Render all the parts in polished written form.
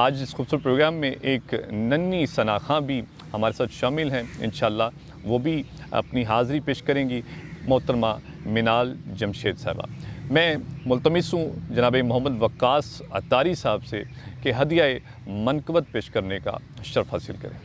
آج اس خوبصورت پروگرام میں ایک ننھی ثنا خاں بھی ہمارے ساتھ شامل ہیں، انشاءاللہ وہ بھی اپنی حاضری پیش کریں گی، محترمہ منال جمشید صاحبہ۔ میں ملتمس ہوں جناب محمد وقاص عطاری صاحب سے کہ ہدیہ منقبت پیش کرنے کا شرف حاصل کریں۔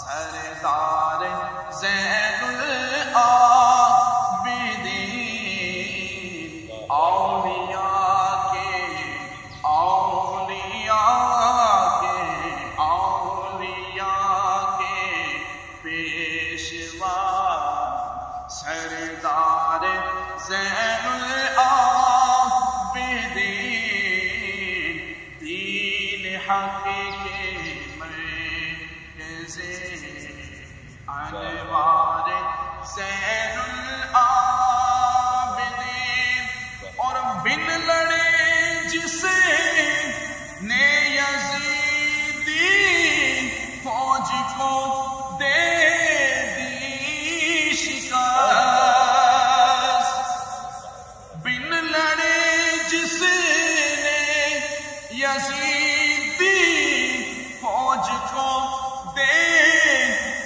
سردار زین حق کے مرکز انوار زین العابدین، اور بن لڑے جسے نے یزیدی فوج کو دے دی شکست، بن لڑے جس نے یزیدی فوج کو دے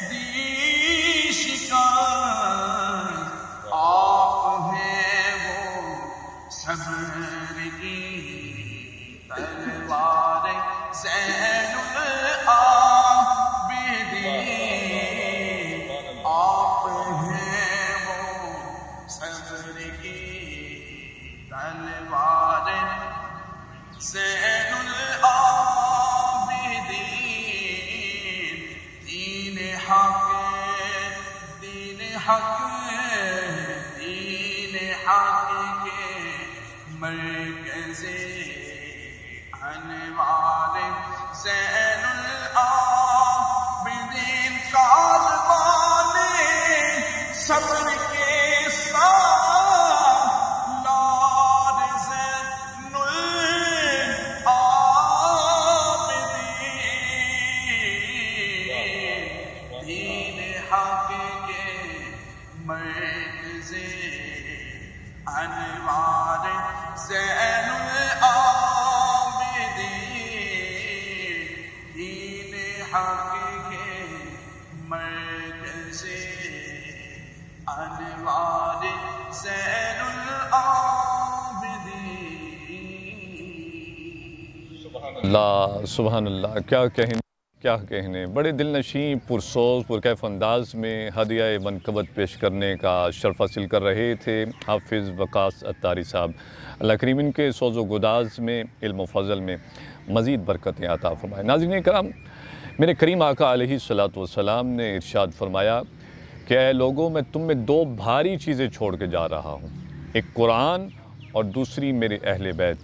دی شکست، آپ ہیں وہ صبر کی تلوار زین العابدین، آپ ہیں وہ صبر کی تلوار زین العابدین، دین حق دین حق دین حق کے مرکز انوار زین العابدین، کاروان صبر کے ساتھ لار زین العابدین، دین حق کے مرکز انوار زین العابدین، دین حق کے مرکز انوار زین العابدین۔ اللہ سبحان اللہ، کیا کہنے، بڑے دل نشیں پرسوز پرکیف انداز میں ہدیہ منقبت پیش کرنے کا شرف حاصل کر رہے تھے حافظ وقاص اتاری صاحب۔ اللہ کریم ان کے سوز و گداز میں، علم و فضل میں مزید برکتیں عطا فرمائے۔ ناظرین کرام، میرے کریم آقا علیہ السلام نے ارشاد فرمایا کہ اے لوگوں، میں تم میں دو بھاری چیزیں چھوڑ کے جا رہا ہوں، ایک قرآن اور دوسری میرے اہل بیت۔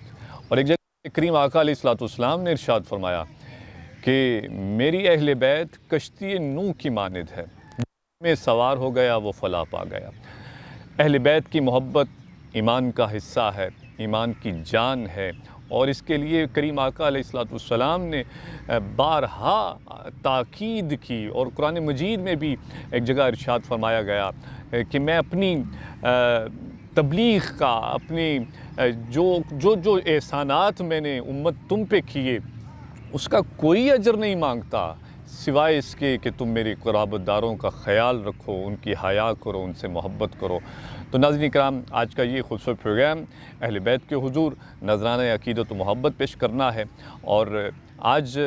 اور ایک جگہ کریم آقا علیہ السلام نے ارشاد فرمایا کہ میری اہل بیت کشتی نوح کی مانند ہے، میں سوار ہو گیا وہ فلاح پا گیا۔ اہل بیت کی محبت ایمان کا حصہ ہے، ایمان کی جان ہے، اور اس کے لیے کریم آقا علیہ السلام نے بارہا تاکید کی، اور قرآن مجید میں بھی ایک جگہ ارشاد فرمایا گیا کہ میں اپنی تبلیغ کا، اپنی جو احسانات میں نے امت تم پہ کیے اس کا کوئی اجر نہیں مانگتا سوائے اس کے کہ تم میری قرابت داروں کا خیال رکھو، ان کی حیا کرو، ان سے محبت کرو۔ تو ناظرین کرام، آج کا یہ خوبصورت پروگرام اہل بیت کے حضور نذرانہ عقیدت و محبت پیش کرنا ہے، اور آج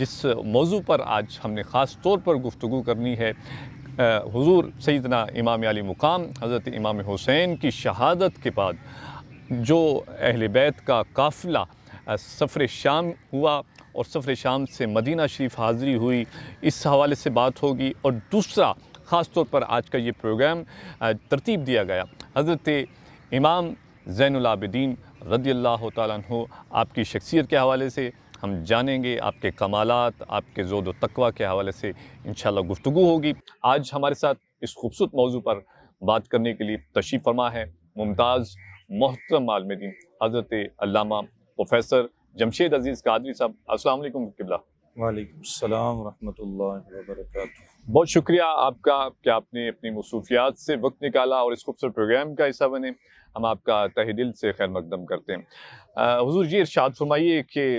جس موضوع پر آج ہم نے خاص طور پر گفتگو کرنی ہے، حضور سیدنا امام علی مقام حضرت امام حسین کی شہادت کے بعد جو اہل بیت کا قافلہ سفر شام ہوا اور سفر شام سے مدینہ شریف حاضری ہوئی، اس حوالے سے بات ہوگی۔ اور دوسرا خاص طور پر آج کا یہ پروگرام ترتیب دیا گیا حضرت امام زین العابدین رضی اللہ تعالیٰ عنہ، آپ کی شخصیت کے حوالے سے ہم جانیں گے، آپ کے کمالات، آپ کے زہد و تقویٰ کے حوالے سے انشاءاللہ گفتگو ہوگی۔ آج ہمارے ساتھ اس خوبصورت موضوع پر بات کرنے کے لیے تشریف فرما ہے ممتاز محترم عالم دین حضرت علامہ پروفیسر جمشید عزیز قادری صاحب۔ السلام علیکم قبلہ۔ وعلیکم السلام ورحمۃ اللہ وبرکاتہ۔ بہت شکریہ آپ کا کہ آپ نے اپنی مصروفیات سے وقت نکالا اور اس خوبصورت پروگرام کا حصہ بنے۔ ہم آپ کا تہ دل سے خیر مقدم کرتے ہیں۔ حضور جی ارشاد فرمائیے کہ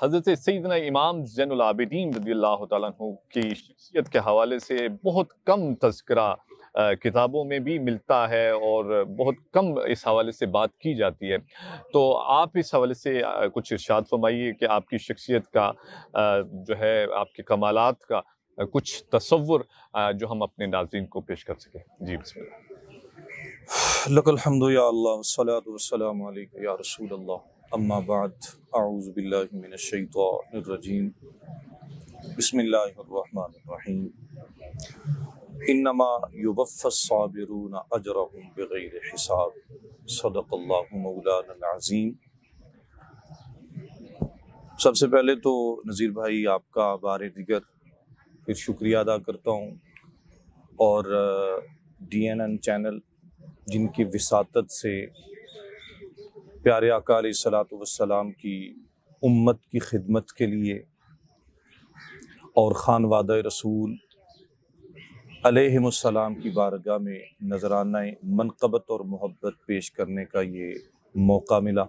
حضرت سیدنا امام زین العابدین رضی اللہ تعالیٰ عنہ کی شخصیت کے حوالے سے بہت کم تذکرہ کتابوں میں بھی ملتا ہے اور بہت کم اس حوالے سے بات کی جاتی ہے، تو آپ اس حوالے سے کچھ ارشاد فرمائیے کہ آپ کی شخصیت کا جو ہے، آپ کے کمالات کا کچھ تصور جو ہم اپنے ناظرین کو پیش کر سکیں۔ جی بسم اللہ۔ لک الحمد یا اللہ والصلاة والسلام علیک یا رسول اللہ، اما بعد، اعوذ باللہ من الشیطان الرجیم، بسم اللہ الرحمن الرحیم، انما یوفی الصابرون اجرهم بغیر حساب، صدق اللہ مولانا العظیم۔ سب سے پہلے تو نذیر بھائی آپ کا بار دیگر پھر شکریہ ادا کرتا ہوں، اور DNN چینل جن کی وساطت سے پیارے آقا علیہ الصلوۃ والسلام کی امت کی خدمت کے لیے اور خانوادہ رسول علیہم السلام کی بارگاہ میں نذرانہ منقبت اور محبت پیش کرنے کا یہ موقع ملا،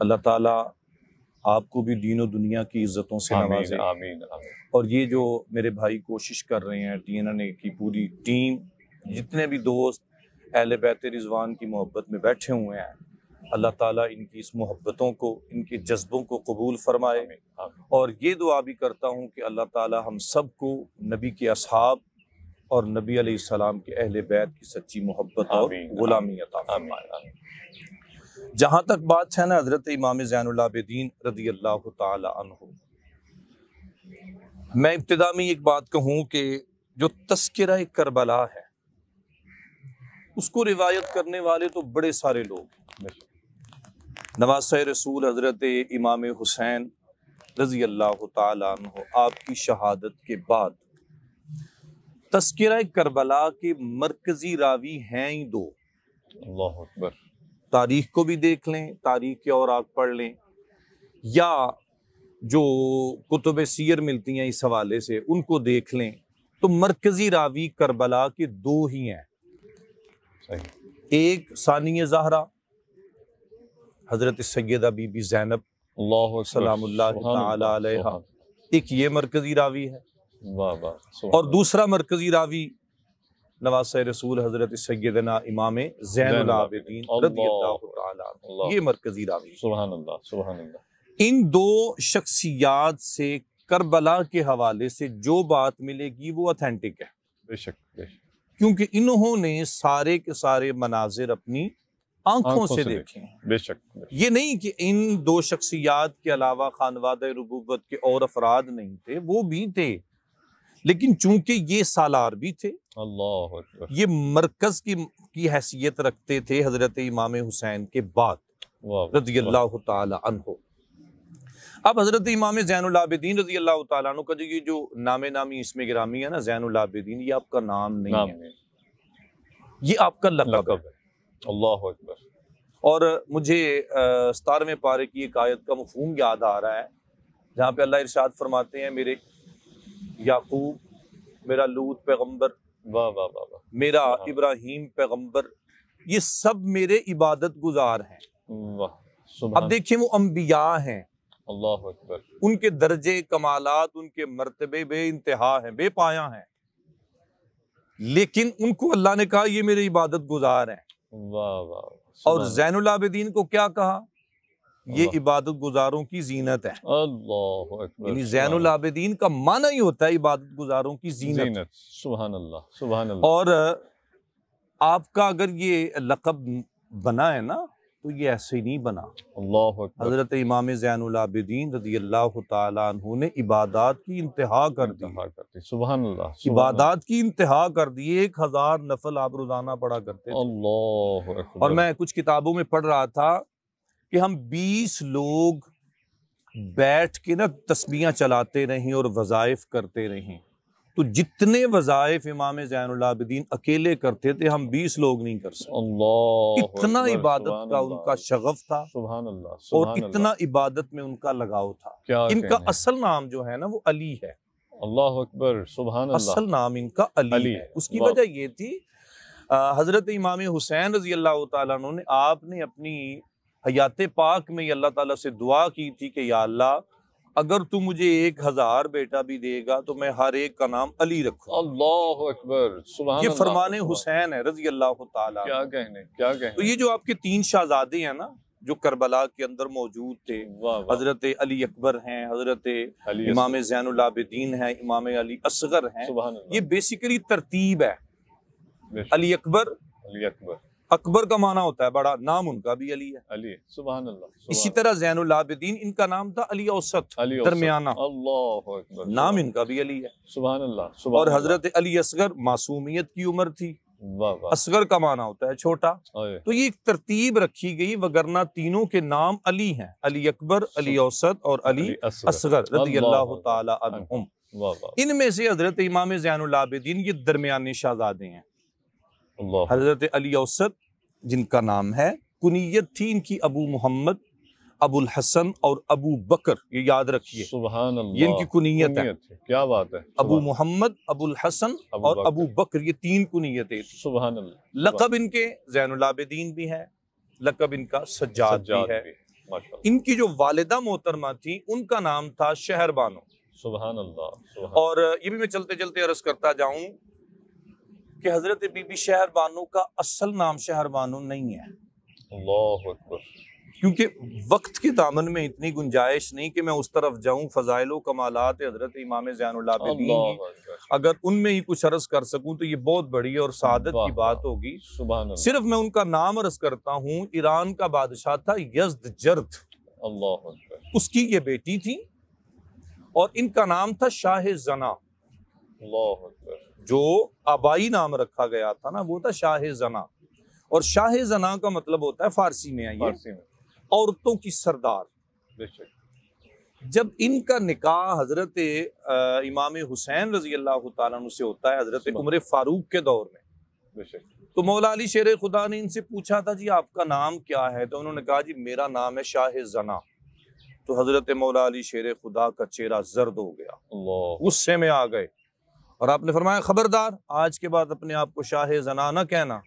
اللہ تعالیٰ آپ کو بھی دین و دنیا کی عزتوں سے نوازے۔ آمین آمین۔ اور یہ جو میرے بھائی کوشش کر رہے ہیں، DNN کی پوری ٹیم، جتنے بھی دوست اہل بیت رضوان کی محبت میں بیٹھے ہوئے ہیں، اللہ تعالیٰ ان کی اس محبتوں کو، ان کے جذبوں کو قبول فرمائے۔ اور یہ دعا بھی کرتا ہوں کہ اللہ تعالیٰ ہم سب کو نبی کے اصحاب اور نبی علیہ السلام کے اہل بیت کی سچی محبت اور غلامی عطا فرمائے۔ جہاں تک بات ہے نا حضرت امام زین العابدین رضی اللہ تعالی عنہ، میں ابتدا میں ایک بات کہوں کہ جو تذکرہ کربلا ہے اس کو روایت کرنے والے تو بڑے سارے لوگ ہیں۔ نواسہ رسول حضرت امام حسین رضی اللہ تعالی عنہ، آپ کی شہادت کے بعد تذکرہ کربلا کے مرکزی راوی ہیں ہی دو۔ اللہ اکبر۔ تاریخ کو بھی دیکھ لیں، تاریخ کے اوراق پڑھ لیں، یا جو کتب سیر ملتی ہیں اس حوالے سے ان کو دیکھ لیں، تو مرکزی راوی کربلا کے دو ہی ہیں۔ صحیح۔ ایک ثانی زہرا حضرت سیدہ بی بی زینب اللہ اکبر، سلام اللہ سبحان تعالی اللہ، علیہ، سبحان، ایک یہ مرکزی راوی ہے، واہ واہ، سبحان اور دوسرا مرکزی راوی نواسہ رسول حضرت سیدنا امام زین العابدین رضی اللہ تعالی عنہ، یہ مرکزی راوی۔ سبحان اللہ، سبحان اللہ۔ ان دو شخصیات سے کربلا کے حوالے سے جو بات ملے گی وہ اتھینٹک ہے، بے شک بے شک، کیونکہ انہوں نے سارے کے سارے مناظر اپنی آنکھوں سے دیکھے ہیں۔ بے شک بے شک۔ یہ نہیں کہ ان دو شخصیات کے علاوہ خانوادہ ربوبت کے اور افراد نہیں تھے، وہ بھی تھے، لیکن چونکہ یہ سالار بھی تھے، اللہ اکبر، یہ مرکز کی حیثیت رکھتے تھے حضرت امام حسین کے بعد واہ، رضی اللہ تعالی عنہ۔ اب حضرت امام زین العابدین رضی اللہ تعالیٰ عنہ کا جو نام نامی اسم گرامی ہے نا، زین العابدین، یہ آپ کا نام نہیں ہے، یہ آپ کا لقب ہے۔ اللہ اکبر۔ اور مجھے 17ویں پارے کی ایک آیت کا مفہوم یاد آ رہا ہے، جہاں پہ اللہ ارشاد فرماتے ہیں، میرے یعقوب، میرا لوط پیغمبر، واہ واہ واہ واہ، میرا ابراہیم پیغمبر، یہ سب میرے عبادت گزار ہیں۔ واہ، سبحان، اب دیکھیں وہ انبیاء ہیں، اللہ اکبر، ان کے درجے کمالات، ان کے مرتبے بے انتہا ہیں، بے پایاں ہیں، لیکن ان کو اللہ نے کہا یہ میرے عبادت گزار ہیں۔ واہ واہ، اور زین العابدین کو کیا کہا؟ یہ عبادت گزاروں کی زینت ہے۔ اللہ اکبر، یعنی زین العابدین کا معنی ہی ہوتا ہے عبادت گزاروں کی زینت۔ سبحان اللہ، سبحان اللہ۔ اور آپ کا اگر یہ لقب بنا ہے نا تو یہ ایسے ہی نہیں بنا۔ اللہ اکبر، حضرت امام زین العابدین رضی اللہ تعالیٰ عنہ نے عبادات کی انتہا کر دی، سبحان اللہ، عبادات کی انتہا کر دی۔ 1000 نفل آپ روزانہ پڑھا کرتے تھے۔ اللہ اکبر۔ اور میں کچھ کتابوں میں پڑھ رہا تھا کہ ہم 20 لوگ بیٹھ کے نا تسبیحاں چلاتے رہیں اور وظائف کرتے رہیں، تو جتنے وظائف امام زین العابدین اکیلے کرتے تھے ہم 20 لوگ نہیں کر سکتے۔ اللہ اتنا اکبر، عبادت سبحان کا اللہ، ان کا شغف تھا، سبحان اللہ، اور سبحان اتنا اللہ، عبادت میں ان کا لگاؤ تھا۔ کیا ان کا کہنے، اصل نام جو ہے نا وہ علی ہے، اللہ اکبر، سبحان اللہ، اصل نام ان کا علی علی ہے۔ ہے۔ اس کی واہ۔ وجہ یہ تھی، حضرت امام حسین رضی اللہ تعالیٰ عنہ نے، آپ نے اپنی حیات پاک میں اللہ تعالیٰ سے دعا کی تھی کہ یا اللہ اگر تو مجھے 1000 بیٹا بھی دے گا تو میں ہر ایک کا نام علی رکھوں۔ اللہ اکبر، سبحان یہ اللہ، فرمان سبحان، حسین ہے رضی اللہ تعالیٰ عنہ۔ کیا کہنے، کیا تو کہنے، یہ جو آپ کے 3 شہزادے ہیں نا جو کربلا کے اندر موجود تھے، واہ واہ، حضرت علی اکبر ہیں، حضرت علی امام زین العابدین ہیں، امام علی اصغر ہیں، سبحان اللہ، یہ بیسیکلی ترتیب ہے۔ بے شک، علی اکبر، علی اکبر، اکبر کا معنی ہوتا ہے بڑا، نام ان کا بھی علی ہے۔ علی، سبحان اللہ، اسی سبحان طرح زین العابدین ان کا نام تھا علی اوسط، علی اوسط، درمیانہ، اللہ اکبر، نام ان کا بھی علی ہے۔ سبحان اللہ، سبحان اور اللہ، حضرت علی اصغر معصومیت کی عمر تھی، واہ واہ، اصغر کا معنی ہوتا ہے چھوٹا. اوئے، تو یہ ایک ترتیب رکھی گئی، وگرنہ تینوں کے نام علی ہیں، علی اکبر، علی اوسط اور علی اصغر رضی اللہ تعالی عنہم. واہ واہ، ان میں سے حضرت امام زین العابدین یہ درمیانی شہزادے ہیں. اللہ، حضرت علی اوسط جن کا نام ہے، کنیت تھی ان کی ابو محمد، ابو الحسن اور ابو بکر، یہ یاد رکھیے سبحان اللہ، یہ ان کی کنیت ہے. کیا بات ہے، ابو محمد، ابو الحسن اور ابو بکر، یہ تین کنیتیں تھیں. سبحان اللہ. لقب ان کے زین العابدین بھی ہے، لقب ان کا سجاد بھی ہے. ماشاء اللہ، ان کی جو والدہ محترمہ تھی ان کا نام تھا شہر بانو. سبحان اللہ، سبحان اور یہ بھی میں چلتے چلتے عرض کرتا جاؤں کہ حضرت بی بی شہر بانو کا اصل نام شہر بانو نہیں ہے، اللہ اکبر. کیونکہ وقت کے دامن میں اتنی گنجائش نہیں کہ میں اس طرف جاؤں. فضائل و کمالات حضرت امام زین العابدین اللہ کی اکبر، اگر ان میں ہی کچھ عرض کر سکوں تو یہ بہت بڑی اور سعادت واہ کی بات ہوگی. سبحان اللہ، صرف میں ان کا نام عرض کرتا ہوں. ایران کا بادشاہ تھا یزدجرد، اللہ اکبر، اس کی یہ بیٹی تھی اور ان کا نام تھا شاہ زنا. اللہ اکبر، جو آبائی نام رکھا گیا تھا نا وہ تھا شاہ زنا. اور شاہ زنا کا مطلب ہوتا ہے فارسی میں یہ فارسی میں، عورتوں کی سردار. بے شک، جب ان کا نکاح حضرت امام حسین رضی اللہ تعالیٰ عنہ سے ہوتا ہے حضرت عمر فاروق کے دور میں، بے شک، تو مولا علی شیر خدا نے ان سے پوچھا تھا جی آپ کا نام کیا ہے؟ تو انہوں نے کہا جی میرا نام ہے شاہ زنا. تو حضرت مولا علی شیر خدا کا چہرہ زرد ہو گیا، اللہ، غصے میں آ گئے اور آپ نے فرمایا خبردار آج کے بعد اپنے آپ کو شاہ زنا نہ کہنا،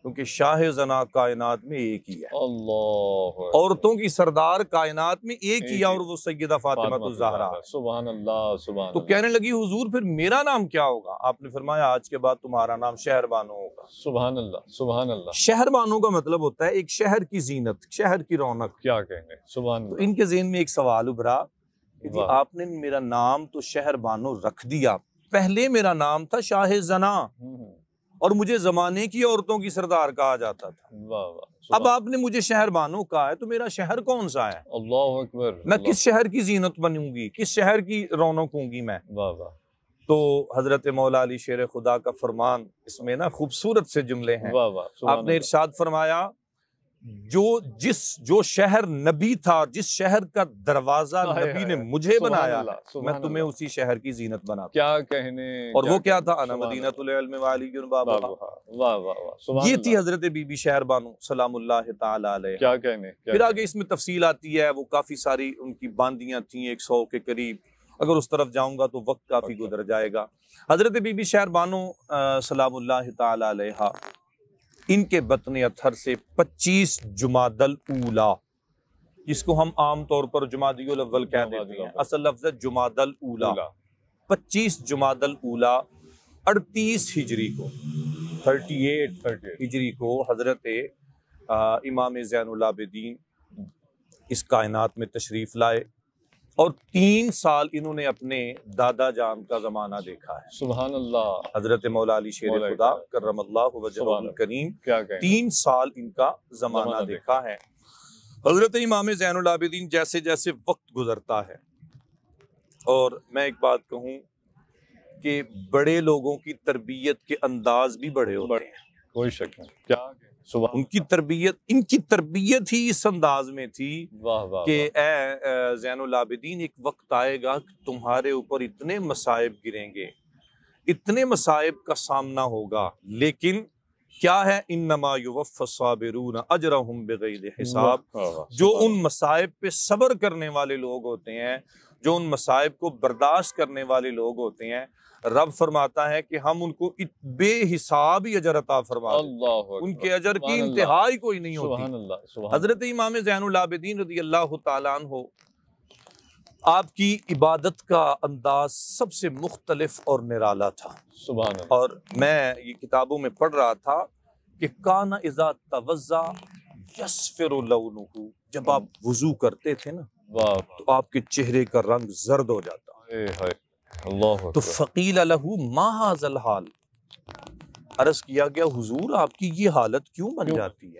کیونکہ شاہ زنا کائنات میں ایک ہی ہے، اللہ، عورتوں کی سردار کائنات میں ایک ہی ہے اور وہ سیدہ فاطمہ الزہرا. سبحان اللہ، سبحان تو اللہ، کہنے لگی حضور پھر میرا نام کیا ہوگا؟ آپ نے فرمایا آج کے بعد تمہارا نام شہر بانو ہوگا. سبحان اللہ، سبحان اللہ. شہر بانو کا مطلب ہوتا ہے ایک شہر کی زینت، شہر کی رونق. کیا کہنے، سبحان تو اللہ، ان کے ذہن میں ایک سوال ابھرا کہ جی واہ. آپ نے میرا نام تو شہر بانو رکھ دیا، پہلے میرا نام تھا شاہ زنا اور مجھے زمانے کی عورتوں کی سردار کہا جاتا تھا. واہ واہ، اب آپ نے مجھے شہر بانو کہا ہے تو میرا شہر کون سا ہے؟ اللہ اکبر، میں کس شہر کی زینت بنوں گی، کس شہر کی رونق ہوں گی میں؟ واہ واہ، تو حضرت مولا علی شیر خدا کا فرمان، اس میں نا خوبصورت سے جملے ہیں. واہ واہ، آپ نے ارشاد فرمایا جو شہر نبی تھا، جس شہر کا دروازہ نبی نے مجھے بنایا میں تمہیں اسی شہر کی زینت بناتا. کیا کہنے، اور وہ کیا تھا؟ انا مدینۃ العلم وعلی بابھا. واہ واہ واہ، یہ تھی حضرت بی بی شہر بانو سلام اللہ تعالی علیہ. کیا کہنے. پھر آگے اس میں تفصیل آتی ہے، وہ کافی ساری ان کی باندیاں تھیں 100 کے قریب. اگر اس طرف جاؤں گا تو وقت کافی گزر جائے گا. حضرت بی بی شہر بانو سلام اللہ تعالی علیہ، ان کے بطن اطہر سے 25 جمادی الاولیٰ، جس کو ہم عام طور پر جمادی الاول کہہ دیتے ہیں، اصل لفظ ہے جمادی الاولیٰ. 25 جمادی الاولیٰ 38 ہجری کو، 38 ہجری کو حضرت امام زین العابدین اس کائنات میں تشریف لائے اور 3 سال انہوں نے اپنے دادا جان کا زمانہ دیکھا ہے. سبحان اللہ، حضرت مولا علی شیر خدا کرم اللہ وجہہ الکریم 3 سال ان کا زمانہ دیکھا ہے. حضرت امام زین العابدین جیسے جیسے وقت گزرتا ہے، اور میں ایک بات کہوں کہ بڑے لوگوں کی تربیت کے انداز بھی بڑے ہوتے ہیں، کوئی شک نہیں. کیا ان کی تربیت ہی اس انداز میں تھی کہ اے زین العابدین ایک وقت آئے گا کہ تمہارے اوپر اتنے مصائب گریں گے، اتنے مصائب کا سامنا ہوگا، لیکن کیا ہے انما یوفی الصابرون اجرہم بغیر حساب. جو ان مصائب پہ صبر کرنے والے لوگ ہوتے ہیں، جو ان مصائب کو برداشت کرنے والے لوگ ہوتے ہیں، رب فرماتا ہے کہ ہم ان کو بے حساب ہی اجر عطا فرماتے ہیں، ان کے اجر کی انتہا ہی کوئی نہیں ہوتی. حضرت امام زین العابدین رضی اللہ تعالیٰ عنہ، آپ کی عبادت کا انداز سب سے مختلف اور نرالا تھا. سبحان اللہ. اور میں یہ کتابوں میں پڑھ رہا تھا کہ کان اذا توضا یصفر لونہ، جب آپ وضو کرتے تھے نا تو آپ کے چہرے کا رنگ زرد ہو جاتا. تو فقیل لہ ما ھذا الحال، عرض کیا گیا حضور آپ کی یہ حالت کیوں بن جاتی ہے؟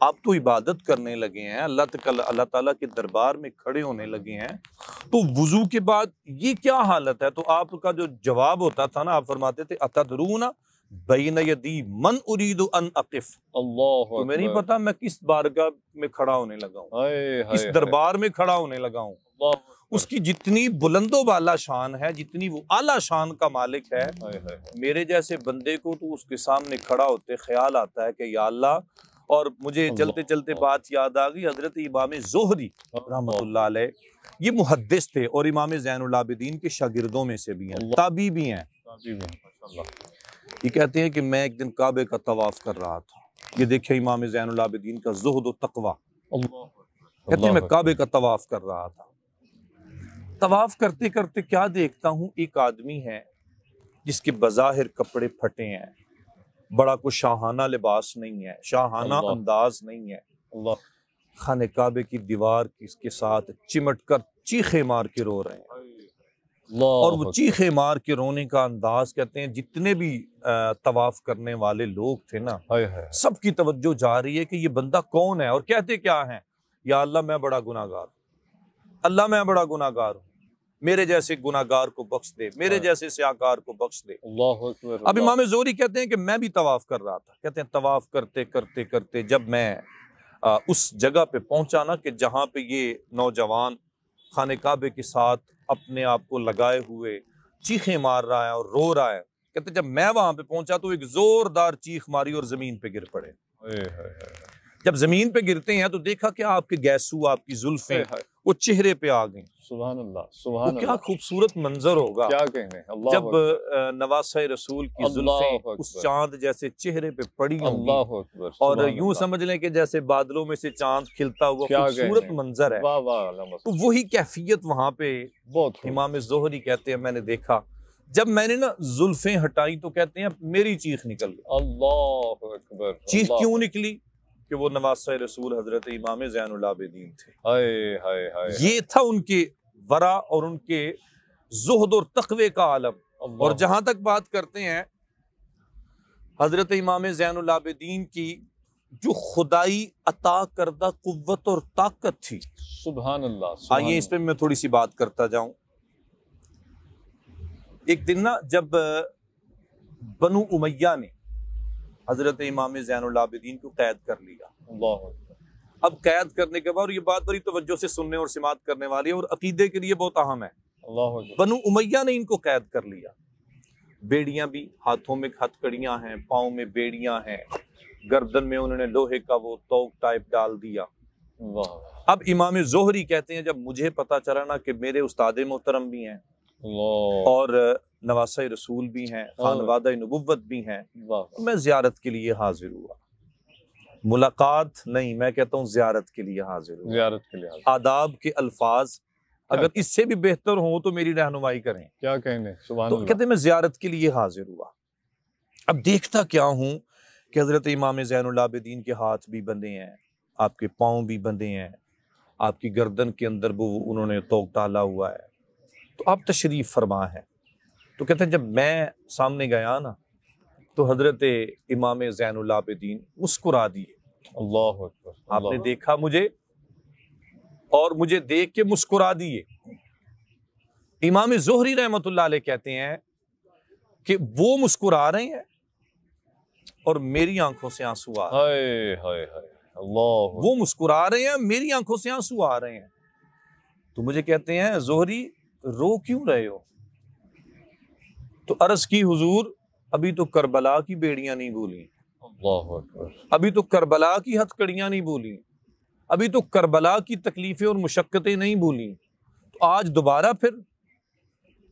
آپ تو عبادت کرنے لگے ہیں، اللہ تعالیٰ کے دربار میں کھڑے ہونے لگے ہیں، تو وضو کے بعد یہ کیا حالت ہے؟ تو آپ کا جو جواب ہوتا تھا نا، آپ فرماتے تھے اتدرون بین یدی من اريد ان اقف، اللہ تمہیں نہیں اکبر، پتا میں کس بارگاہ میں کھڑا ہونے لگا ہوں، ہائے کس ہائے دربار میں کھڑا ہونے لگا ہوں۔ اللہ اس کی جتنی بلند و بالا شان ہے، جتنی وہ اعلیٰ شان کا مالک ہے، ہائے ہائے میرے جیسے بندے کو تو اس کے سامنے کھڑا ہوتے خیال آتا ہے کہ یا اللہ۔ اور مجھے چلتے چلتے بات یاد آ گئی، حضرت امام زہری رحمۃ اللہ علیہ یہ محدث تھے اور امام زین العابدین کے شاگردوں میں سے بھی ہیں، تابعی بھی ہیں۔ یہ کہتے ہیں کہ میں ایک دن کعبے کا طواف کر رہا تھا، یہ دیکھیں امام زین العابدین کا زہد و تقویٰ، کہتے ہیں میں کعبے کا طواف کر رہا تھا، طواف کرتے کرتے کیا دیکھتا ہوں، ایک آدمی ہے جس کے بظاہر کپڑے پھٹے ہیں، بڑا کوئی شاہانہ لباس نہیں ہے، شاہانہ انداز نہیں ہے، خانہ کعبے کی دیوار کے ساتھ چمٹ کر چیخے مار کے رو رہے ہیں، اور وہ چیخے مار کے رونے کا انداز کہتے ہیں جتنے بھی طواف کرنے والے لوگ تھے نا، سب کی توجہ جا رہی ہے کہ یہ بندہ کون ہے، اور کہتے کیا ہیں، یا اللہ میں بڑا گناہ گار ہوں، اللہ میں بڑا گناہ گار ہوں، میرے جیسے گناہ گار کو بخش دے، میرے جیسے سیاہکار کو بخش دے۔ اللہ اکبر۔ اب امام زہری کہتے ہیں کہ میں بھی طواف کر رہا تھا، کہتے ہیں طواف کرتے کرتے کرتے جب میں اس جگہ پہ پہنچا نا کہ جہاں پہ یہ نوجوان خانہ کعبے کے ساتھ اپنے آپ کو لگائے ہوئے چیخیں مار رہا ہے اور رو رہا ہے، کہتے جب میں وہاں پہ پہنچا تو ایک زوردار چیخ ماری اور زمین پہ گر پڑے۔ جب زمین پہ گرتے ہیں تو دیکھا کہ آپ کے گیسو، آپ کی زلفیں وہ چہرے پہ آ گئیں۔ سبحان اللہ، وہ سبحان کیا اللہ، خوبصورت منظر ہوگا کیا کہنے، اللہ جب اکبر، نواسہ رسول کی اللہ زلفیں اس اکبر، چاند جیسے چہرے پہ پڑی ہوں گی، اللہ اکبر، اور سبحان یوں اللہ، سمجھ لیں کہ جیسے بادلوں میں سے چاند کھلتا ہوا کیا خوبصورت کہنے، منظر ہے۔ واہ واہ، اللہ تو وہی کیفیت وہاں پہ بہت خوب، امام زہری کہتے ہیں میں نے دیکھا، جب میں نے نا زلفیں ہٹائی تو کہتے ہیں میری چیخ نکل گئی۔ اللہ اکبر، چیخ اللہ، کیوں نکلی؟ کہ وہ نواسہ رسول حضرت امام زین العابدین تھے، ہائے ہائے ہائے، یہ تھا ان کے ورع اور ان کے زہد اور تقوی کا عالم۔ اللہ، اور جہاں تک بات کرتے ہیں حضرت امام زین العابدین کی جو خدائی عطا کردہ قوت اور طاقت تھی، سبحان اللہ، سبحان آئیے اس پہ میں تھوڑی سی بات کرتا جاؤں۔ ایک دن نا جب بنو امیہ نے حضرت امام زین العابدین کو قید کر لیا، اللہ اکبر، اب قید کرنے کے بعد، اور یہ بات بڑی توجہ سے سننے اور سماعت کرنے والی ہے اور عقیدے کے لیے بہت اہم ہے، اللہ اکبر، بنو امیہ نے ان کو قید کر لیا، بیڑیاں بھی، ہاتھوں میں ہتھ کڑیاں ہیں، پاؤں میں بیڑیاں ہیں، گردن میں انہوں نے لوہے کا وہ توق ٹائپ ڈال دیا۔ اللہ، اب امام زہری کہتے ہیں جب مجھے پتا چلا نا کہ میرے استاد محترم بھی ہیں اللہ، اور نواسہ رسول بھی ہیں، خانوادہ نبوت بھی ہیں، واہ، میں زیارت کے لیے حاضر ہوا، ملاقات نہیں، میں کہتا ہوں زیارت کے لیے حاضر ہوا۔ زیارت کے لیے، آداب کے الفاظ اگر اس سے بھی بہتر ہوں تو میری رہنمائی کریں۔ کیا کہنے، سبحان تو اللہ، کہتے ہیں میں زیارت کے لیے حاضر ہوا، اب دیکھتا کیا ہوں کہ حضرت امام زین العابدین کے ہاتھ بھی بندھے ہیں، آپ کے پاؤں بھی بندھے ہیں، آپ کی گردن کے اندر وہ انہوں نے توق ڈالا ہوا ہے، تو آپ تشریف فرما ہے۔ تو کہتے ہیں جب میں سامنے گیا نا تو حضرت امام زین العابدین مسکرا دیے، اللہ اکبر، آپ نے اللہ، دیکھا مجھے اور مجھے دیکھ کے مسکرا دیے۔ امام زہری رحمت اللہ علیہ کہتے ہیں کہ وہ مسکرا رہے ہیں اور میری آنکھوں سے آنسو آ رہے ہیں، ہائے ہائے ہائے، اللہ، وہ مسکرا رہے ہیں، میری آنکھوں سے آنسو آ رہے ہیں۔ تو مجھے کہتے ہیں زہری رو کیوں رہے ہو؟ تو عرض کی حضور ابھی تو کربلا کی بیڑیاں نہیں بھولی، اللہ اکبر، ابھی تو کربلا کی ہتھ کڑیاں نہیں بھولی، ابھی تو کربلا کی تکلیفیں اور مشقتیں نہیں بھولی، تو آج دوبارہ پھر؟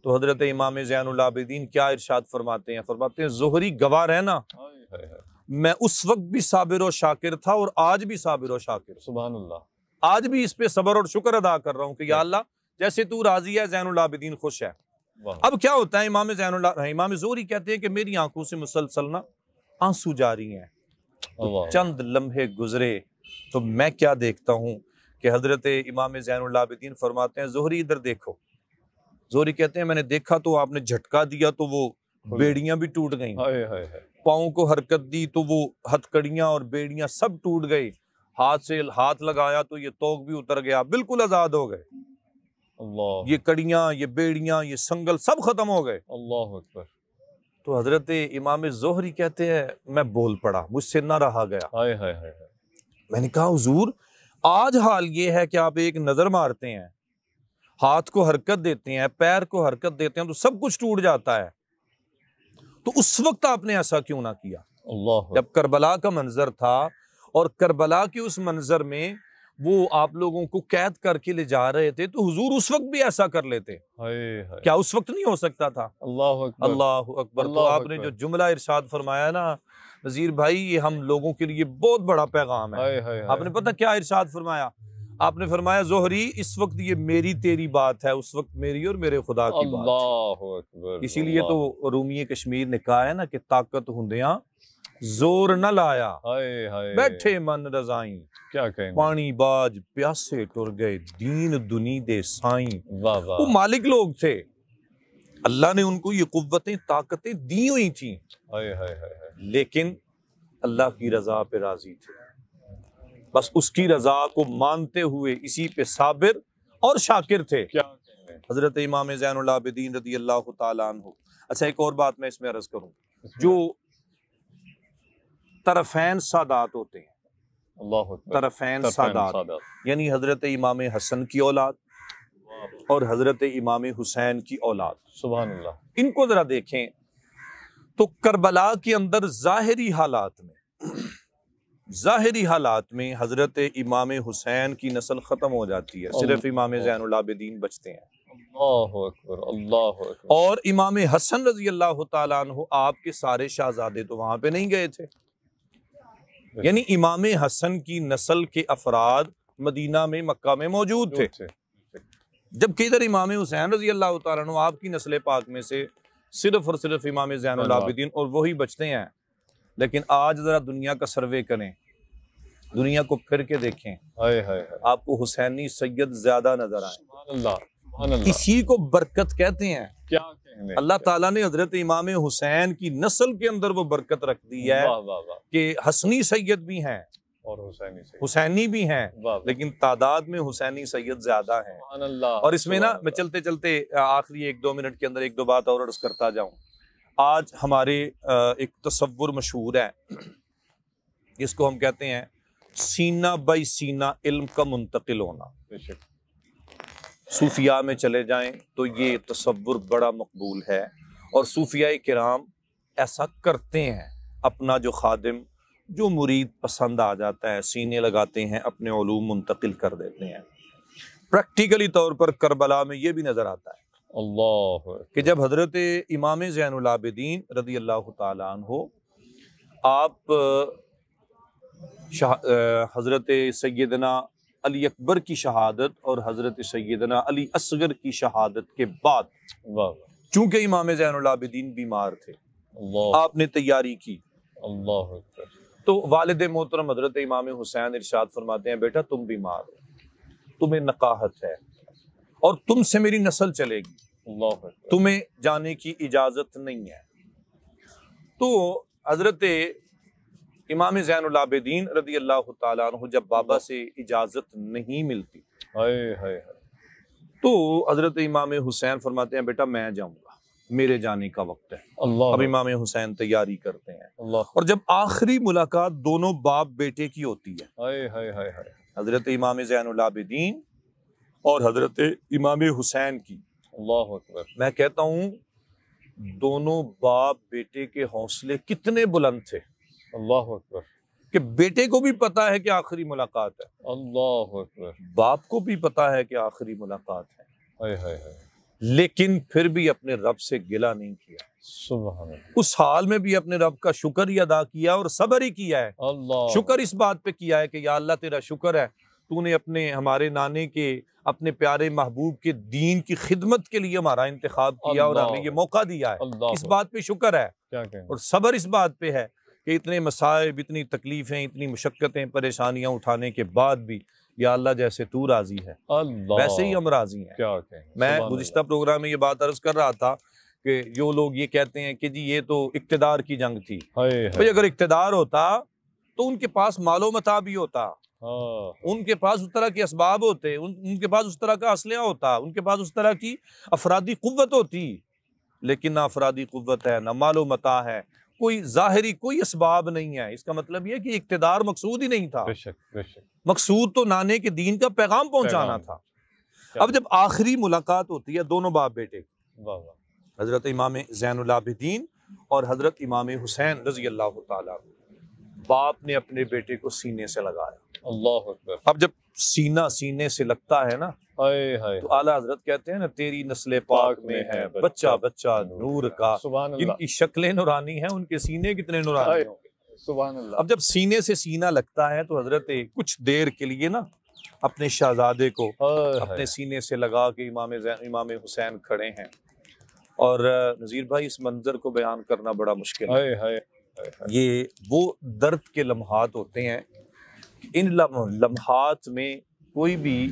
تو حضرت امام زین العابدین کیا ارشاد فرماتے ہیں؟ فرماتے ہیں زہری گواہ رہنا، ہائے ہائے ہائے، میں اس وقت بھی صابر و شاکر تھا اور آج بھی صابر و شاکر ہوں، سبحان اللہ، آج بھی اس پہ صبر اور شکر ادا کر رہا ہوں کہ یا اللہ جیسے تو راضی ہے زین العابدین خوش ہے۔ واہ، اب کیا ہوتا ہے امام زہری کہتے ہیں کہ میری آنکھوں سے مسلسل نا آنسو جاری ہیں، اللہ، چند لمحے گزرے تو میں کیا دیکھتا ہوں کہ حضرت امام زین العابدین فرماتے ہیں زہری ادھر دیکھو، زہری کہتے ہیں میں نے دیکھا تو آپ نے جھٹکا دیا تو وہ بیڑیاں بھی ٹوٹ گئیں، ہائے ہائے ہائے، پاؤں کو حرکت دی تو وہ ہتھ کڑیاں اور بیڑیاں سب ٹوٹ گئی، ہاتھ سے ہاتھ لگایا تو یہ توق بھی اتر گیا، بالکل آزاد ہو گئے، اللہ، یہ کڑیاں، یہ بیڑیاں، یہ سنگل سب ختم ہو گئے۔ اللہ اکبر، تو حضرت امام زہری کہتے ہیں میں بول پڑا، مجھ سے نہ رہا گیا۔ ہائے ہائے ہائے۔ میں نے کہا حضور آج حال یہ ہے کہ آپ ایک نظر مارتے ہیں، ہاتھ کو حرکت دیتے ہیں، پیر کو حرکت دیتے ہیں تو سب کچھ ٹوٹ جاتا ہے، تو اس وقت آپ نے ایسا کیوں نہ کیا؟ اللہ جب کربلا کا منظر تھا اور کربلا کے اس منظر میں وہ آپ لوگوں کو قید کر کے لے جا رہے تھے تو حضور اس وقت بھی ایسا کر لیتے، ہائے ہائے۔ کیا اس وقت نہیں ہو سکتا تھا؟ اللہ اکبر، اللہ اکبر۔ تو اللہ آپ نے اکبر۔ جو جملہ ارشاد فرمایا نا نذیر بھائی، یہ ہم لوگوں کے لیے بہت بڑا پیغام ہے۔ ہائے ہائے آپ نے پتہ کیا ارشاد فرمایا؟ آپ نے فرمایا زہری اس وقت یہ میری تیری بات ہے، اس وقت میری اور میرے خدا کی بات ہے۔ اللہ اکبر۔ اسی لیے تو رومی کشمیر نے کہا ہے نا کہ طاقت ہوندیاں زور نہ لایا، ہائے ہائے، بیٹھے من رضائیں، کیا کہیں گے؟ پانی باج پیاسے ٹر گئے، دین دنی دے سائیں۔ واہ واہ، وہ مالک لوگ تھے، اللہ نے ان کو یہ قوتیں طاقتیں دی ہوئی تھیں، ہائے ہائے ہائے، لیکن اللہ کی رضا پہ راضی تھے، بس اس کی رضا کو مانتے ہوئے اسی پہ صابر اور شاکر تھے۔ کیا کہیں گے؟ حضرت امام زین العابدین رضی اللہ تعالیٰ عنہ۔ اچھا ایک اور بات میں اس میں عرض کروں، جو طرفین سادات ہوتے ہیں، اللہ اکبر، طرفین سادات یعنی حضرت امام حسن کی اولاد اور حضرت امام حسین کی اولاد، سبحان اللہ۔ ان کو ذرا دیکھیں تو کربلا کے اندر ظاہری حالات میں حضرت امام حسین کی نسل ختم ہو جاتی ہے، صرف امام زین العابدین بچتے ہیں، اللہ اکبر، اللہ اکبر۔ اور امام حسن رضی اللہ تعالیٰ عنہ آپ کے سارے شہزادے تو وہاں پہ نہیں گئے تھے، یعنی امام حسن کی نسل کے افراد مدینہ میں مکہ میں موجود تھے، جبکہ ادھر امام حسین رضی اللہ تعالیٰ عنہ آپ کی نسل پاک میں سے صرف اور صرف امام زین العابدین اور وہی بچتے ہیں۔ لیکن آج ذرا دنیا کا سروے کریں، دنیا کو پھر کے دیکھیں، ہائے ہائے، آپ کو حسینی سید زیادہ نظر آئیں۔ سبحان اللہ، سبحان اللہ، اسی کو برکت کہتے ہیں۔ کیا کہیں گے؟ اللہ تعالیٰ نے حضرت امام حسین کی نسل کے اندر وہ برکت رکھ دی ہے واہ واہ واہ، کہ حسنی سید بھی ہیں، اور حسینی سے، حسینی بھی ہیں، واہ واہ، لیکن تعداد میں حسینی سید زیادہ ہیں۔ سبحان اللہ۔ اور اس میں نا سبحان میں چلتے چلتے آخری 1-2 منٹ کے اندر ایک دو بات اور عرض کرتا جاؤں۔ آج ہمارے ایک تصور مشہور ہے، جس کو ہم کہتے ہیں سینہ بائی سینہ علم کا منتقل ہونا۔ بے شک، صوفیاء میں چلے جائیں تو یہ تصور بڑا مقبول ہے، اور صوفیاء کرام ایسا کرتے ہیں، اپنا جو خادم جو مرید پسند آ جاتا ہے سینے لگاتے ہیں، اپنے علوم منتقل کر دیتے ہیں۔ پریکٹیکلی طور پر کربلا میں یہ بھی نظر آتا ہے اللہ کہ جب حضرت امام زین العابدین رضی اللہ تعالیٰ عنہ آپ حضرت سیدنا علی اکبر کی شہادت اور حضرت سیدنا علی اصغر کی شہادت کے بعد، واہ، چونکہ امام زین العابدین بیمار تھے، اللہ آپ نے تیاری کی، اللہ اکبر، تو والد محترم حضرت امام حسین ارشاد فرماتے ہیں بیٹا تم بیمار ہو، تمہیں نقاہت ہے اور تم سے میری نسل چلے گی، اللہ اکبر، تمہیں جانے کی اجازت نہیں ہے۔ تو حضرت امام زین العابدین رضی اللہ تعالیٰ عنہ جب بابا سے اجازت نہیں ملتی ہائے ہائے ہائے، تو حضرت امام حسین فرماتے ہیں بیٹا میں جاؤں گا، میرے جانے کا وقت ہے۔ اللہ اب امام حسین تیاری کرتے ہیں، اللہ، اور جب آخری ملاقات دونوں باپ بیٹے کی ہوتی ہے، ہائے ہائے ہائے ہائے، حضرت امام زین العابدین اور حضرت امام حسین کی، اللہ اکبر، میں کہتا ہوں دونوں باپ بیٹے کے حوصلے کتنے بلند تھے اللہ اکبر، کہ بیٹے کو بھی پتا ہے کہ آخری ملاقات ہے، اللہ اکبر، باپ کو بھی پتا ہے کہ آخری ملاقات ہے، ہائے ہائے ہائے، لیکن پھر بھی اپنے رب سے گلہ نہیں کیا، سبحان اللہ، اس حال میں بھی اپنے رب کا شکر ہی ادا کیا اور صبر ہی کیا ہے۔ اللہ، شکر اس بات پہ کیا ہے کہ یا اللہ تیرا شکر ہے، تو نے اپنے ہمارے نانے کے اپنے پیارے محبوب کے دین کی خدمت کے لیے ہمارا انتخاب کیا اور ہمیں یہ موقع دیا ہے، اللہ، اس بات پہ شکر ہے۔ کیا کہیں گے؟ اور صبر اس بات پہ ہے کہ اتنے مصائب، اتنی تکلیفیں، اتنی مشقتیں، پریشانیاں اٹھانے کے بعد بھی یا اللہ جیسے تو راضی ہے اللہ، ویسے ہی ہم راضی ہیں۔ کیا کہیں گے؟ میں سبحان گزشتہ پروگرام میں یہ بات عرض کر رہا تھا کہ جو لوگ یہ کہتے ہیں کہ جی یہ تو اقتدار کی جنگ تھی، اللہ، ہائے بھئی ہائے، اگر اقتدار ہوتا تو ان کے پاس مال و متاع بھی ہوتا، ہاں، ان کے پاس اس طرح کے اسباب ہوتے، ان کے پاس اس طرح کا اسلحہ ہوتا، ان کے پاس اس طرح کی افرادی قوت ہوتی، لیکن نہ افرادی قوت ہے، نہ مال و متاع ہے، کوئی ظاہری کوئی اسباب نہیں ہے۔ اس کا مطلب یہ ہے کہ اقتدار مقصود ہی نہیں تھا، بے شک بے شک، مقصود تو نانے کے دین کا پیغام پہنچانا پیغام۔ تھا۔ اب جب آخری ملاقات ہوتی ہے دونوں باپ بیٹے کی، واہ واہ، حضرت امام زین العابدین اور حضرت امام حسین رضی اللہ تعالیٰ، باپ نے اپنے بیٹے کو سینے سے لگایا۔ اللہ اکبر، اب جب سینہ سینے سے لگتا ہے نا ہائے ہائے، تو اعلیٰ حضرت کہتے ہیں نا تیری نسل پاک میں ہے بچہ بچہ نور کا، سبحان جن اللہ، کی شکلیں نورانی ہیں ان کے سینے کتنے نورانی ہوں گے۔ سبحان اللہ، اب جب سینے سے سینہ لگتا ہے تو حضرت کچھ دیر کے لیے نا اپنے شہزادے کو ہائے اپنے ہائے، سینے سے لگا کے امام حسین کھڑے ہیں، اور نذیر بھائی اس منظر کو بیان کرنا بڑا مشکل ہے۔ ہائے ہائے، یہ وہ درد کے لمحات ہوتے ہیں کہ ان لمحات میں کوئی بھی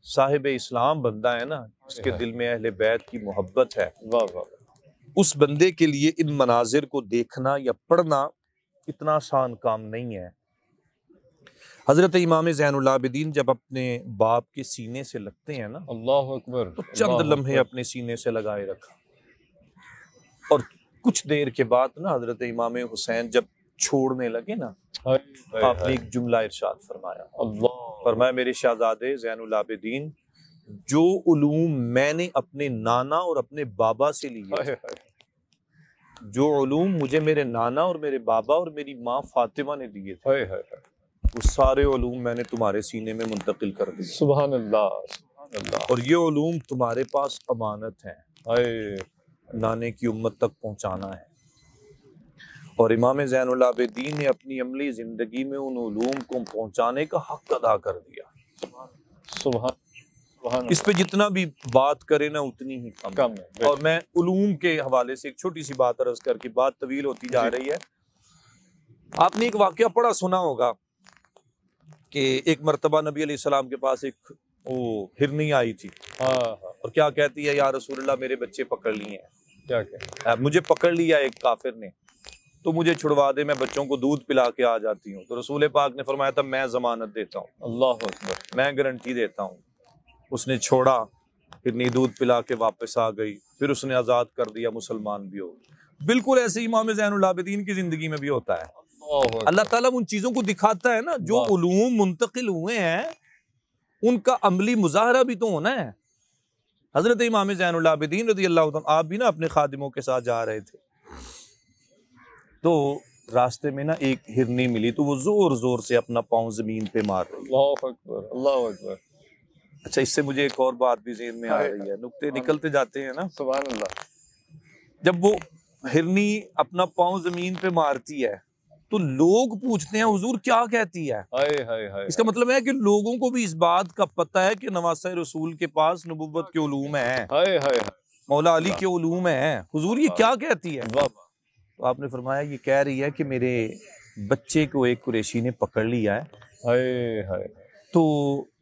صاحب اسلام بندہ ہے نا، اس کے دل میں اہل بیت کی محبت ہے، واہ واہ، اس بندے کے لیے ان مناظر کو دیکھنا یا پڑھنا اتنا آسان کام نہیں ہے۔ حضرت امام زین العابدین جب اپنے باپ کے سینے سے لگتے ہیں نا اللہ اکبر، تو چند لمحے اپنے سینے سے لگائے رکھا، اور کچھ دیر کے بعد نا حضرت امام حسین جب چھوڑنے لگے نا، آپ نے ایک جملہ ارشاد فرمایا، اللہ، فرمایا میرے شہزادے زین العابدین، جو علوم میں نے اپنے نانا اور اپنے بابا سے لیے، جو علوم مجھے میرے نانا اور میرے بابا اور میری ماں فاطمہ نے دیے تھے، وہ سارے علوم میں نے تمہارے سینے میں منتقل کر دیے، سبحان اللہ، سبحان اللہ، اور یہ علوم تمہارے پاس امانت ہیں، ہائے، نانے کی امت تک پہنچانا ہے۔ اور امام زین العابدین نے اپنی عملی زندگی میں ان علوم کو پہنچانے کا حق ادا کر دیا۔ سبحان اس پہ جتنا بھی بات کرے نا اتنی ہی کم ہے، اور میں علوم کے حوالے سے ایک چھوٹی سی بات عرض کر کے بات طویل ہوتی جا رہی ہے۔ آپ نے ایک واقعہ پڑھا سنا ہوگا کہ ایک مرتبہ نبی علیہ السلام کے پاس ایک ہرنی آئی تھی، اور کیا کہتی ہے، یا رسول اللہ میرے بچے پکڑ لیے ہیں، کیا مجھے پکڑ لیا ایک کافر نے، تو مجھے چھڑوا دے، میں بچوں کو دودھ پلا کے آ جاتی ہوں۔ تو رسول پاک نے فرمایا تھا میں ضمانت دیتا ہوں، اللہ اکبر، میں گارنٹی دیتا ہوں۔ اس نے چھوڑا، پھر دودھ پلا کے واپس آ گئی، پھر اس نے آزاد کر دیا، مسلمان بھی ہو گئی۔ بالکل ایسے امام زین العابدین کی زندگی میں بھی ہوتا ہے۔ اللہ تعالیٰ ان چیزوں کو دکھاتا ہے نا، جو علوم منتقل ہوئے ہیں ان کا عملی مظاہرہ بھی تو ہونا ہے۔ حضرت امام زین العابدین رضی اللہ عنہ، آپ بھی نا اپنے خادموں کے ساتھ جا رہے تھے، تو راستے میں نا ایک ہرنی ملی، تو وہ زور زور سے اپنا پاؤں زمین پہ مار رہی ہے۔ اللہ اکبر، اللہ اکبر، اچھا، اس سے مجھے ایک اور بات بھی ذہن میں آ رہی ہے، نکتے نکلتے جاتے ہیں نا۔ سبحان اللہ، جب وہ ہرنی اپنا پاؤں زمین پہ مارتی ہے تو لوگ پوچھتے ہیں حضور کیا کہتی ہے؟ ہائے ہائے ہائے، اس کا مطلب ہے کہ لوگوں کو بھی اس بات کا پتہ ہے کہ نواسہ رسول کے پاس نبوت کے علوم ہیں، ہائے ہائے، مولا علی کے علوم ہیں، حضور یہ کیا کہتی ہے؟ واہ، تو آپ نے فرمایا یہ کہہ رہی ہے کہ میرے بچے کو ایک قریشی نے پکڑ لیا ہے، ہائے ہائے، تو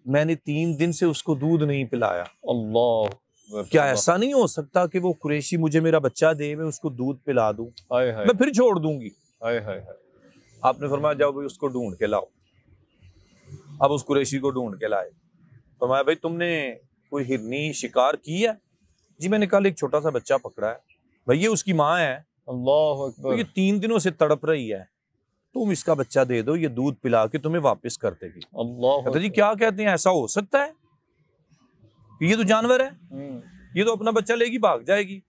میں نے 3 دن سے اس کو دودھ نہیں پلایا، اللہ اکبر، کیا ایسا نہیں ہو سکتا کہ وہ قریشی مجھے میرا بچہ دے، میں اس کو دودھ پلا دوں، ہائے ہائے، میں پھر چھوڑ دوں گی؟ ہائے ہائے ہائے، آپ نے فرمایا جاؤ بھائی اس کو ڈھونڈ کے لاؤ۔ اب اس قریشی کو ڈھونڈ کے لائے، فرمایا بھائی تم نے کوئی ہرنی شکار کی ہے؟ جی میں نے کل ایک چھوٹا سا بچہ پکڑا ہے، بھائی یہ اس کی ماں ہے، اللہ تو اکبر، یہ 3 دنوں سے تڑپ رہی ہے، تم اس کا بچہ دے دو، یہ دودھ پلا کے تمہیں واپس کر دے گی۔ اللہ کہتے جی کیا کہتے ہیں، ایسا ہو سکتا ہے؟ یہ تو جانور ہے، یہ تو اپنا بچہ لے گی بھاگ جائے گی۔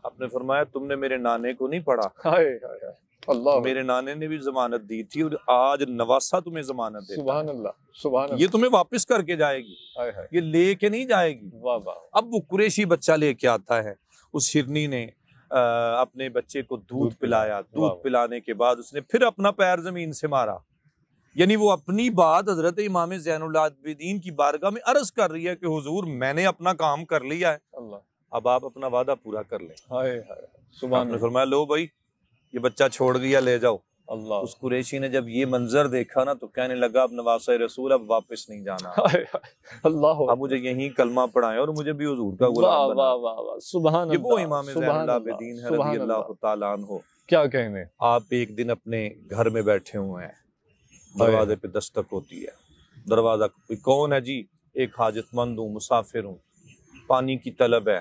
آپ نے فرمایا تم نے میرے نانے کو نہیں پڑھا، ہائے ہائے، اللہ، میرے نانے نے بھی ضمانت دی تھی، اور آج نواسہ تمہیں ضمانت دیتا ہے، سبحان اللہ، سبحان اللہ، یہ تمہیں واپس کر کے جائے گی، ہائے ہائے، یہ لے کے نہیں جائے گی۔ واہ واہ، اب وہ قریشی بچہ لے کے آتا ہے، اس ہرنی نے اپنے بچے کو دودھ پلایا، دودھ پلانے کے بعد اس نے پھر اپنا پیر زمین سے مارا، یعنی وہ اپنی بات حضرت امام زین العابدین کی بارگاہ میں عرض کر رہی ہے کہ حضور میں نے اپنا کام کر لیا ہے، اللہ، اب آپ اپنا وعدہ پورا کر لیں۔ ہائے ہائے، آپ سبحان نے اللہ، فرمایا لو بھائی یہ بچہ چھوڑ دیا، لے جاؤ۔ اللہ، اس قریشی نے جب یہ منظر دیکھا نا تو کہنے لگا اب نواسہ رسول اب واپس نہیں جانا، ہائے ہائے، اللہ، اب مجھے یہیں کلمہ پڑھائیں اور مجھے بھی حضور کا واہ غلام بنا۔ واہ واہ واہ، سبحان اللہ، یہ وہ امام زین سبحان اللہ، العابدین ہے رضی سبحان اللہ تعالیٰ عنہ۔ کیا کہنے، آپ ایک دن اپنے گھر میں بیٹھے ہوئے ہیں، دروازے پہ دستک ہوتی ہے، دروازہ کون ہے؟ جی ایک حاجت مند ہوں، مسافر ہوں، پانی کی طلب ہے۔